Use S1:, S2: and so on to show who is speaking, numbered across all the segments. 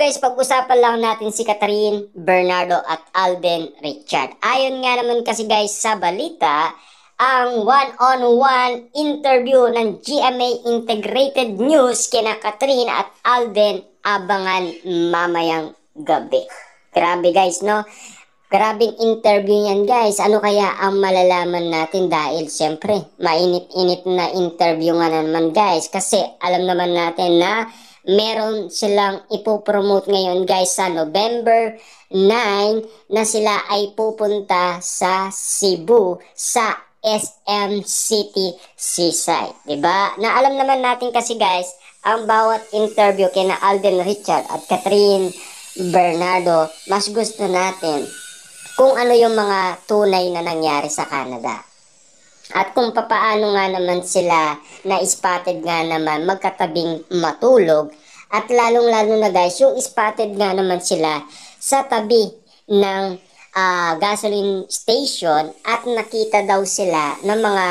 S1: guys, pag-usapan lang natin si Catherine Bernardo at Alden Richard. Ayon nga naman kasi guys sa balita, ang one-on-one interview ng GMA Integrated News kina Catherine at Alden abangan mamayang gabi. Grabe guys, no? Grabing interview yan guys. Ano kaya ang malalaman natin dahil siyempre mainit-init na interview nga naman guys. Kasi alam naman natin na meron silang ipopromote ngayon guys sa November 9 na sila ay pupunta sa Cebu sa SM City Seaside. Diba? Na alam naman natin kasi guys, ang bawat interview kina Alden Richard at Catherine Bernardo, mas gusto natin kung ano yung mga tunay na nangyari sa Canada. At kung papaano nga naman sila na-spotted nga naman magkatabing matulog. At lalong-lalo na guys, yung spotted nga naman sila sa tabi ng gasoline station at nakita daw sila ng mga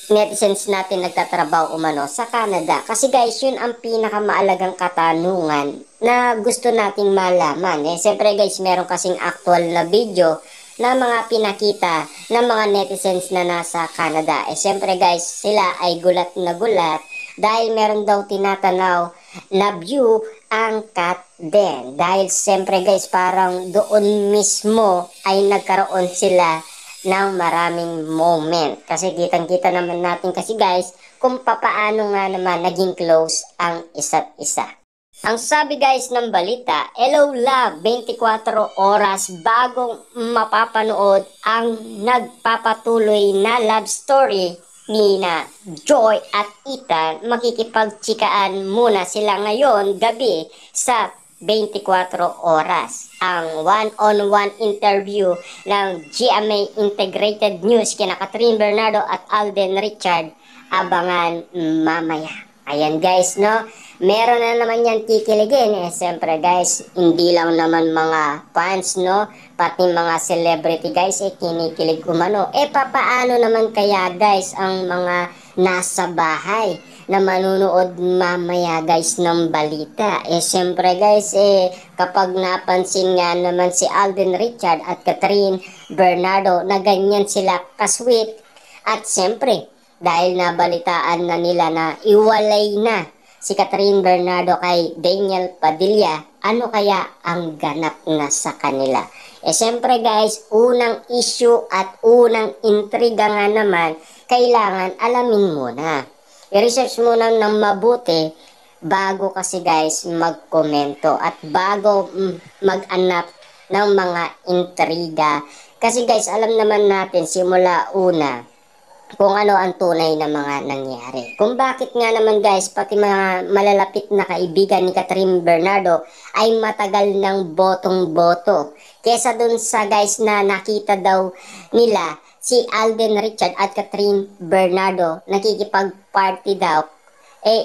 S1: netizens natin nagtatrabaho umano sa Canada. Kasi guys, yun ang pinakamaalagang katanungan na gusto nating malaman. Siyempre guys, meron kasing actual na video na mga pinakita ng mga netizens na nasa Canada. Siyempre guys, sila ay gulat na gulat dahil meron daw tinatanaw na view ang cat din. Dahil siyempre guys, parang doon mismo ay nagkaroon sila ng maraming moment. Kasi kitang-kita naman natin kasi guys, kung papaano nga naman naging close ang isa't isa. Ang sabi guys ng balita, hello love, 24 oras bagong mapapanood ang nagpapatuloy na love story ni na Joy at Ethan. Makikipagtsikaan muna sila ngayon gabi sa 24 oras. Ang one-on-one interview ng GMA Integrated News kina Catherine Bernardo at Alden Richard abangan mamaya. Ayan guys, no? Meron na naman yan kikiligin. Siyempre guys, hindi lang naman mga fans, no? Pati mga celebrity guys, kinikilig umano. Papaano naman kaya guys ang mga nasa bahay na manunood mamaya guys ng balita? Siyempre guys, kapag napansin nga naman si Alden Richard at Catherine Bernardo na ganyan sila kasweet, at siyempre dahil nabalitaan na nila na iwalay na si Catherine Bernardo kay Daniel Padilla, ano kaya ang ganap na sa kanila? Siyempre guys, unang issue at unang intriga nga naman, kailangan alamin muna. I-research muna ng mabuti bago kasi guys magkomento at bago mag-anap ng mga intriga. Kasi guys, alam naman natin simula una kung ano ang tunay na mga nangyari. Kung bakit nga naman guys, pati mga malalapit na kaibigan ni Catherine Bernardo ay matagal ng botong-boto. Kesa dun sa guys na nakita daw nila si Alden Richard at Catherine Bernardo nakikipag-party daw.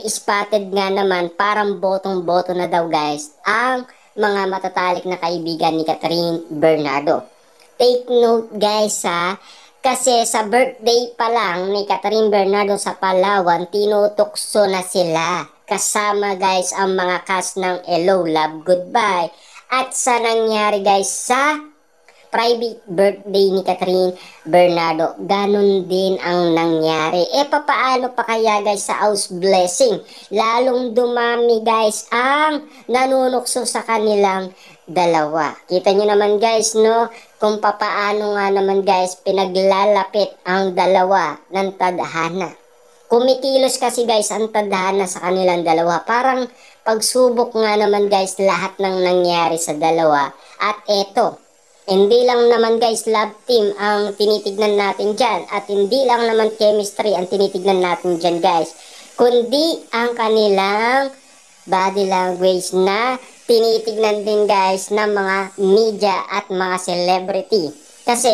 S1: Spotted nga naman parang botong-boto na daw guys ang mga matatalik na kaibigan ni Catherine Bernardo. Take note guys ha, kasi sa birthday pa lang ni Catherine Bernardo sa Palawan, tinutokso na sila. Kasama guys ang mga cast ng Hello Love Goodbye. At sa nangyari guys sa private birthday ni Catherine Bernardo, ganun din ang nangyari. Papaano pa kaya guys sa house blessing? Lalong dumami guys ang nanunukso sa kanilang dalawa. Kita nyo naman guys, no? Kung papaano nga naman guys pinaglalapit ang dalawa ng tadhana. Kumikilos kasi guys ang tadhana sa kanilang dalawa. Parang pagsubok nga naman guys lahat ng nangyari sa dalawa. At eto, hindi lang naman guys love team ang tinitignan natin dyan. At hindi lang naman chemistry ang tinitignan natin dyan guys. Kundi ang kanilang body language na tinitignan din guys ng mga media at mga celebrity. Kasi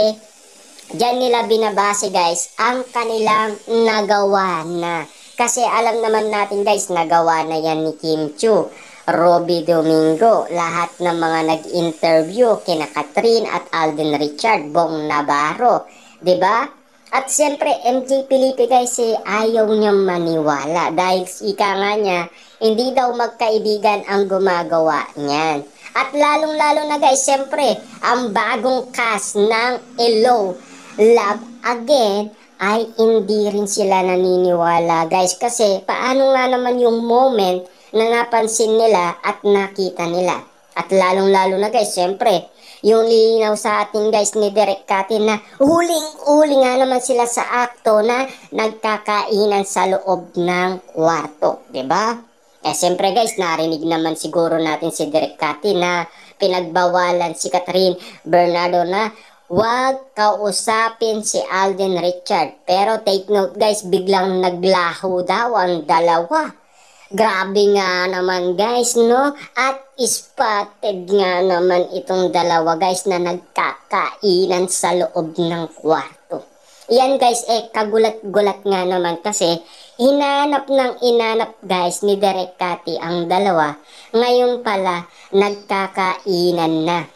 S1: dyan nila binabase guys ang kanilang nagawa na. Kasi alam naman natin guys, nagawa na yan ni Kim Chiu, Robby Domingo, lahat ng mga nag-interview kina Catherine at Alden Richard, Bong Navarro, 'di ba? At siyempre MJ Felipe guys ayaw niyang maniwala dahil ika nga niya hindi daw magkaibigan ang gumagawa niyan. At lalong-lalo na guys, siyempre, ang bagong cast ng Hello, Love Again ay hindi rin sila naniniwala guys. Kasi paano nga naman yung moment na napansin nila at nakita nila. At lalong-lalo na guys, siyempre, yung lilinaw sa atin guys ni Direk Cathy na huling-uli nga naman sila sa akto na nagkakainan sa loob ng kwarto, 'di ba? Eh siyempre guys, narinig naman siguro natin si Direk Cathy na pinagbawalan si Catherine Bernardo na wag kausapin si Alden Richard. Pero take note guys, biglang naglaho daw ang dalawa. Grabe nga naman guys, no? At spotted nga naman itong dalawa guys na nagkakainan sa loob ng kwarto. Yan guys, kagulat-gulat nga naman kasi inanap guys ni Direk Cathy ang dalawa. Ngayon pala, nagkakainan na.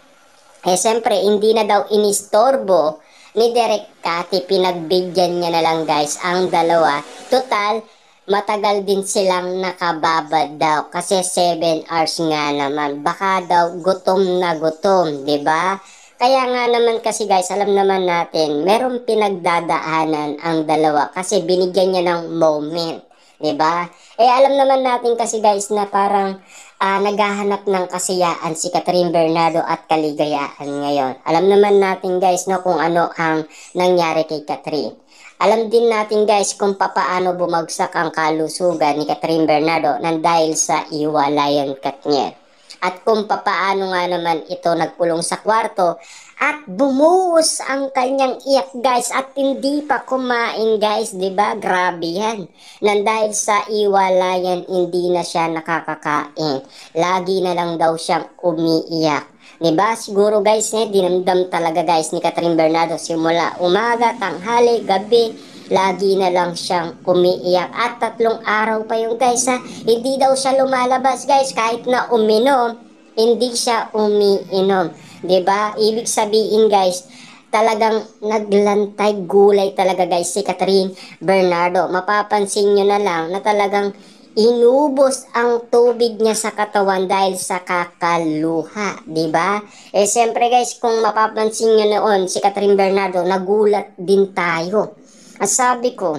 S1: Eh siyempre, hindi na daw inistorbo ni Direk Cathy, pinagbigyan niya na lang guys ang dalawa. Total, matagal din silang nakababad daw kasi 7 hours nga naman. Baka daw gutom na gutom, 'di ba? Kaya nga naman kasi guys, alam naman natin, merong pinagdadaanan ang dalawa kasi binigyan niya ng moment, 'di ba? Eh alam naman natin kasi guys na parang naghahanap ng kasiyaan si Catherine Bernardo at kaligayaan ngayon. Alam naman natin guys no kung ano ang nangyari kay Catherine. Alam din natin guys kung papaano bumagsak ang kalusugan ni Catherine Bernardo nang dahil sa iwalayan Katniel. At kung papaano nga naman ito nagpulong sa kwarto at bumuhos ang kanyang iyak guys at hindi pa kumain guys, 'di ba? Grabe yan. Nang dahil sa iwalayan hindi na siya nakakakain. Lagi na lang daw siyang umiiyak. Diba? Siguro guys, dinamdam talaga guys ni Catherine Bernardo simula umaga, tanghali, gabi, lagi na lang siyang umiiyak. At 3 araw pa yung guys ha, hindi daw siya lumalabas guys kahit na uminom, hindi siya umiinom. Diba? Ibig sabihin guys, talagang naglantay gulay talaga guys si Catherine Bernardo. Mapapansin nyo na lang na talagang inubos ang tubig niya sa katawan dahil sa kakaluha, 'di ba? Eh siyempre guys, kung mapapansin niyo noon si Catherine Bernardo, nagulat din tayo. At sabi ko,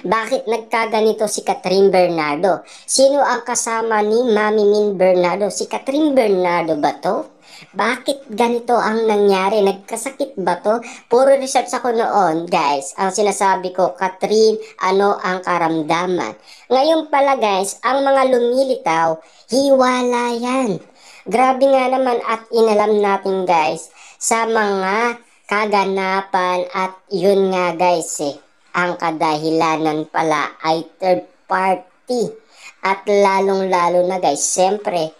S1: bakit nagkaganito si Catherine Bernardo? Sino ang kasama ni Mami Min Bernardo? Si Catherine Bernardo ba to? Bakit ganito ang nangyari? Nagkasakit ba to? Puro research ako noon, guys. Ang sinasabi ko, Catherine, ano ang karamdaman? Ngayon pala, guys, ang mga lumilitaw, hiwala yan. Grabe nga naman at inalam natin, guys, sa mga kaganapan at yun nga, guys, ang kadahilanan pala ay third party. At lalong-lalo na, guys, siyempre,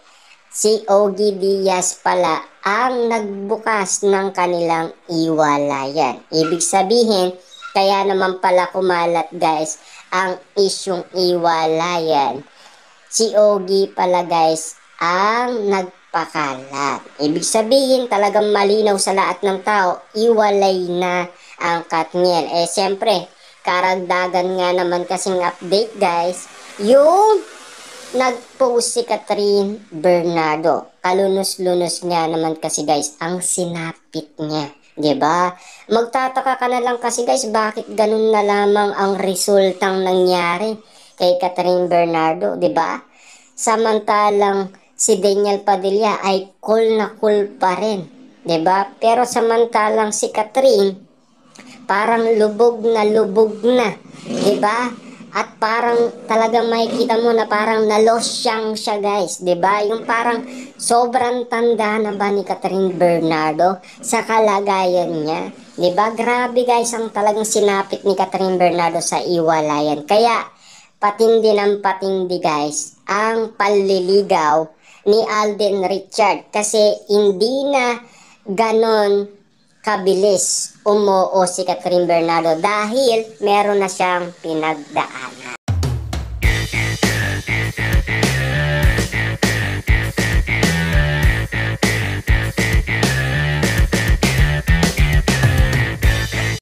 S1: si Ogie Diaz pala ang nagbukas ng kanilang iwalayan. Ibig sabihin, kaya naman pala kumalat guys ang isyong iwalayan. Si Ogie pala guys ang nagpakalat. Ibig sabihin talagang malinaw sa lahat ng tao, iwalay na ang Katniel. Eh siyempre, karagdagan nga naman kasing update guys, yung nag-post si Catherine Bernardo. Kalunos-lunos nga naman kasi guys ang sinapit niya. 'Di ba? Magtataka ka na lang kasi guys bakit ganun na lamang ang resultang nangyari kay Catherine Bernardo, 'di ba? Samantalang si Daniel Padilla ay cool na cool pa rin, 'di ba? Pero samantalang si Catherine parang lubog na, 'di ba? At parang talagang makikita mo na parang nalosyang siya guys, 'di ba? Yung parang sobrang tanda na ba ni Catherine Bernardo sa kalagayan niya, 'di ba? Grabe guys ang talagang sinapit ni Catherine Bernardo sa iwalayan. Kaya patindi ng patindi guys ang panliligaw ni Alden Richard kasi hindi na ganon kabilis umuo si Catherine Bernardo dahil meron na siyang pinagdaanan.